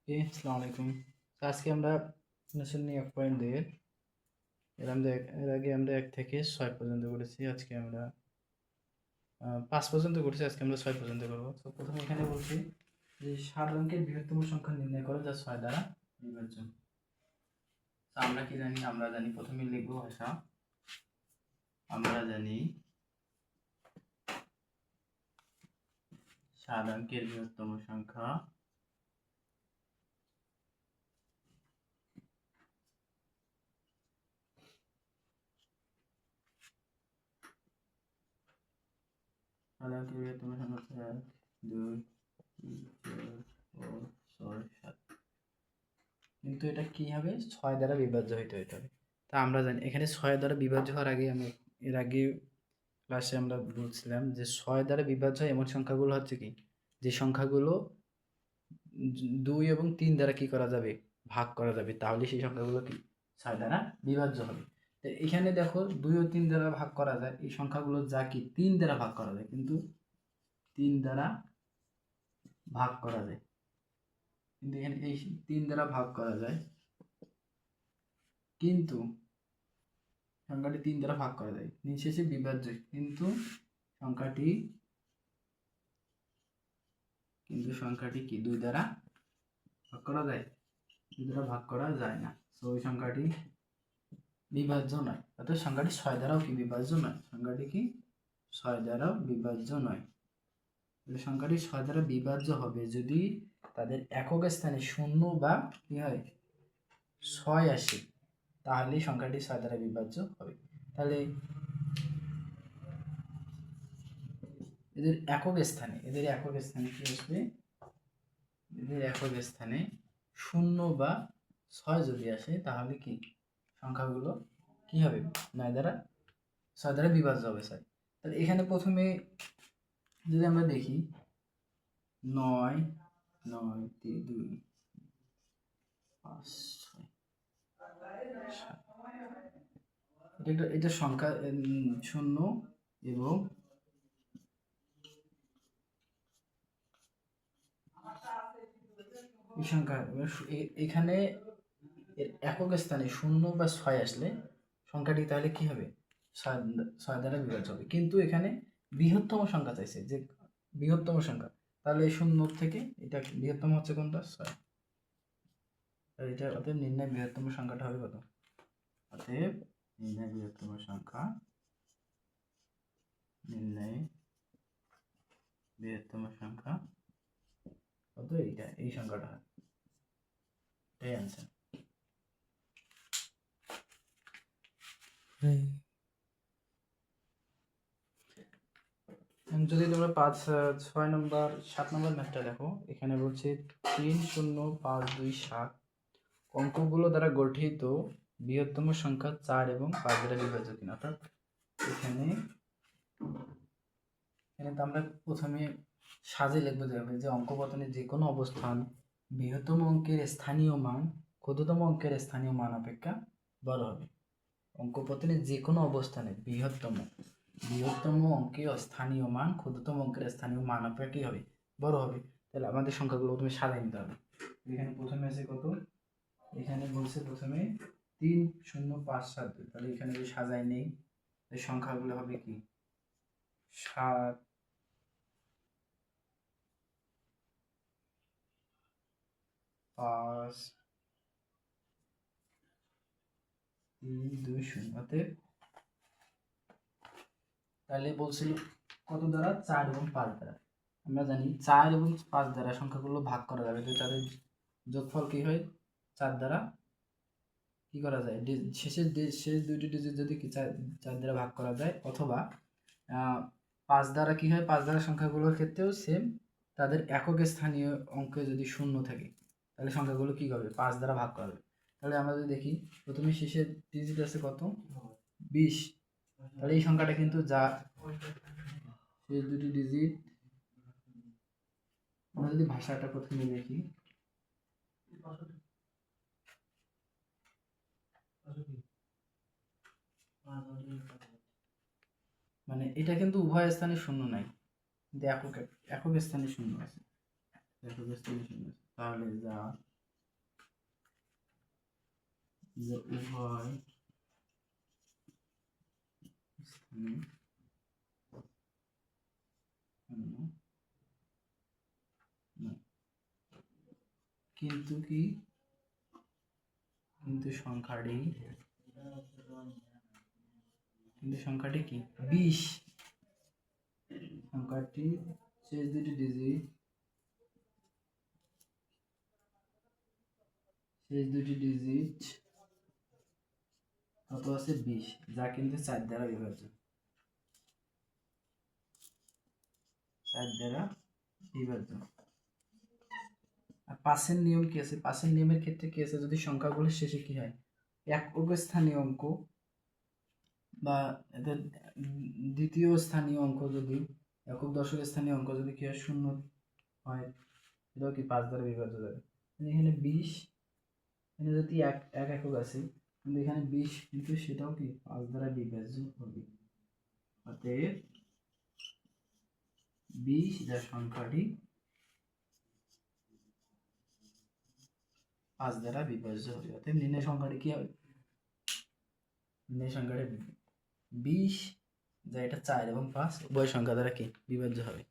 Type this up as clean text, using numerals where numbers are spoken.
আসসালামু আলাইকুম। তো আজকে আমরা নোশন নিয়ে 1.2 এর আগে আমরা 1 থেকে 6 পর্যন্ত করেছি। আজকে আমরা 5 পর্যন্ত করেছি। আজকে আমরা 6 পর্যন্ত করব। তো প্রথমে এখানে বলছি যে 7 অঙ্কের বৃহত্তম সংখ্যা নির্ণয় করো যা 6 দ্বারা বিভাজ্য। তো আমরা কি জানি? আমরা জানি প্রথমে লিখব ভাষা। আমরা জানি 7 অঙ্কের বৃহত্তম সংখ্যা বৃহত্তম সংখ্যা 1 2 3 4 5 6 7। কিন্তু এটা কি হবে? 6 দ্বারা বিভাজ্য হইতে হবে। তা আমরা জানি এখানে 6 দ্বারা বিভাজ্য হওয়ার আগে আমি এর আগে ক্লাসে আমরা বলছিলাম যে 6 দ্বারা বিভাজ্য হয় এমন সংখ্যাগুলো হচ্ছে কি, যে সংখ্যাগুলো 2 এবং 3 দ্বারা কি করা যাবে? ভাগ করা যাবে। তাহলে সেই সংখ্যাগুলো কি 6 দ্বারা বিভাজ্য হবে। তো এখানে দেখো 2 ও 3 দ্বারা ভাগ করা যায়, এই সংখ্যাগুলো যা কি 3 দ্বারা ভাগ করা যায়, কিন্তু 3 দ্বারা ভাগ করা যায়, কিন্তু এখানে এই 3 দ্বারা ভাগ করা যায়, কিন্তু সংখ্যাটি 3 দ্বারা ভাগ করা যায়, নিঃশেষে বিভাজ্য, কিন্তু সংখ্যাটি সংখ্যাটি কি 2 দ্বারা ভাগ করা যায়? 2 দ্বারা ভাগ করা যায় না। সো ওই সংখ্যাটি বিভাজ্য নয়। অর্থাৎ সংখ্যাটি 6 দ্বারাও কি বিভাজ্য নয়? সংখ্যাটি কি 6 দ্বারাও বিভাজ্য নয়। তাহলে সংখ্যাটি 6 দ্বারা বিভাজ্য হবে যদি তাদের একক স্থানে 0 বা কি হয় 6 আসে, তাহলে সংখ্যাটি 6 দ্বারা বিভাজ্য হবে। তাহলে এদের একক স্থানে কি আসবে? এদের একক স্থানে 0 বা 6 যদি আসে, তাহলে কি সংখ্যাগুলো কি হবে? 9 দ্বারা 6 দ্বারা বিভাজ্য হবে। তাহলে এখানে প্রথমে যদি আমরা দেখি 9 9 3 2 5 6 এটা সংখ্যা 0 এবং এই সংখ্যা এখানে এর একক স্থানে 0 বা 6 আসলে সংখ্যাটি তাহলে কি হবে? 6 দ্বারা বিভাজ্য হবে। কিন্তু এখানে বৃহত্তম সংখ্যা চাইছে, যে বৃহত্তম সংখ্যা, তাহলে 0 থেকে এটা বৃহত্তম হচ্ছে কোনটা? 6। আর এটা অতএব নির্ণয় বৃহত্তম সংখ্যাটা হবে কত? অতএব নির্ণয় বৃহত্তম সংখ্যা, নির্ণয় বৃহত্তম সংখ্যা কত? এইটা, এই সংখ্যাটা হয়, এটাই আনসার। যদি তোমরা 6 নম্বর 7 নম্বর ম্যাথটা দেখো, এখানে বলছে 3 0 5 2 7 অঙ্কগুলো দ্বারা গঠিত বৃহত্তম সংখ্যা 4 এবং 5 দ্বারা বিভাজ্য কিনা। অর্থাৎ এখানে তো আমরা প্রথমে সাজে লিখবো যে অঙ্কপতনের যে কোনো অবস্থান বৃহত্তম অঙ্কের স্থানীয় মান ক্ষুদ্রতম অঙ্কের স্থানীয় মান অপেক্ষা বড় হবে। অঙ্কপতনের যে কোনো অবস্থানে বৃহত্তম অঙ্কের স্থানীয় মান ক্ষুদ্রতম অঙ্কের স্থানীয় মান অপেক্ষা কি হবে? বড় হবে। তাহলে আমাদের সংখ্যাগুলো প্রথমে সাজাই নিতে হবে। এখানে প্রথমে আছে কত? এখানে বলছে প্রথমে 3 0 5 7 2। তাহলে এখানে যদি সাজাই নেই, এই সংখ্যাগুলো হবে কি 7 5 3 2 0। অতএব তাহলে বলছিল কত দ্বারা? 4 এবং 5 দ্বারা। আমরা জানি 4 এবং 5 দ্বারা সংখ্যাগুলো ভাগ করা যাবে, তো তাদের যোগফল কি হয়? 4 দ্বারা কি করা যায়? শেষ দুইটি ডিজিট যদি কি 4 দ্বারা ভাগ করা যায়, অথবা 5 দ্বারা কি হয়? 5 দ্বারা সংখ্যাগুলোর ক্ষেত্রেও সেম, তাদের একক স্থানীয় অঙ্কে যদি 0 থাকে, তাহলে সংখ্যাগুলো কি হবে? 5 দ্বারা ভাগ করা যাবে। তাহলে আমরা যদি দেখি প্রথমে শেষের ডিজিট আছে কত? 20। তাহলে এই সংখ্যাটা কিন্তু যা শেষ দুটি ডিজিট, আমরা যদি ভাষাটা প্রথমে দেখি, মানে এটা কিন্তু উভয় স্থানে 0 নাই, কিন্তু একক স্থানে 0 আছে। তাহলে যা যে উভয় স্থানে নয়। কিন্তু কি, কিন্তু সংখ্যাটি কি 20, সংখ্যাটি শেষ দুটি ডিজিট কত আছে 20, যা কিন্তু 4 দ্বারা বিভাজ্য, 4 দ্বারা বিভাজ্য। আর পাসের নিয়ম কি আছে? পাসের নিয়মের ক্ষেত্রে কি আছে, যদি সংখ্যাগুলোর শেষে কি হয় একক স্থানীয় অঙ্ক বা এদের দ্বিতীয় স্থানীয় অঙ্ক, যদি একক দশক স্থানীয় অঙ্ক যদি কি হয় শূন্য হয়, এটাও কি 5 দ্বারা বিভাজ্য যাবে। এখানে 20, এখানে যদি এক একক আছে, কিন্তু এখানে 20, কিন্তু সেটাও কি 5 দ্বারা বিভাজ্য হবে। অতএব 20 যা সংখ্যাটি 5 দ্বারা বিভাজ্য হবে। অতএব নির্ণয় সংখ্যাটি কি হবে? নির্ণয় সংখ্যাটি 20, যা এটা 4 এবং 5 উভয় সংখ্যা দ্বারা কি বিভাজ্য হবে।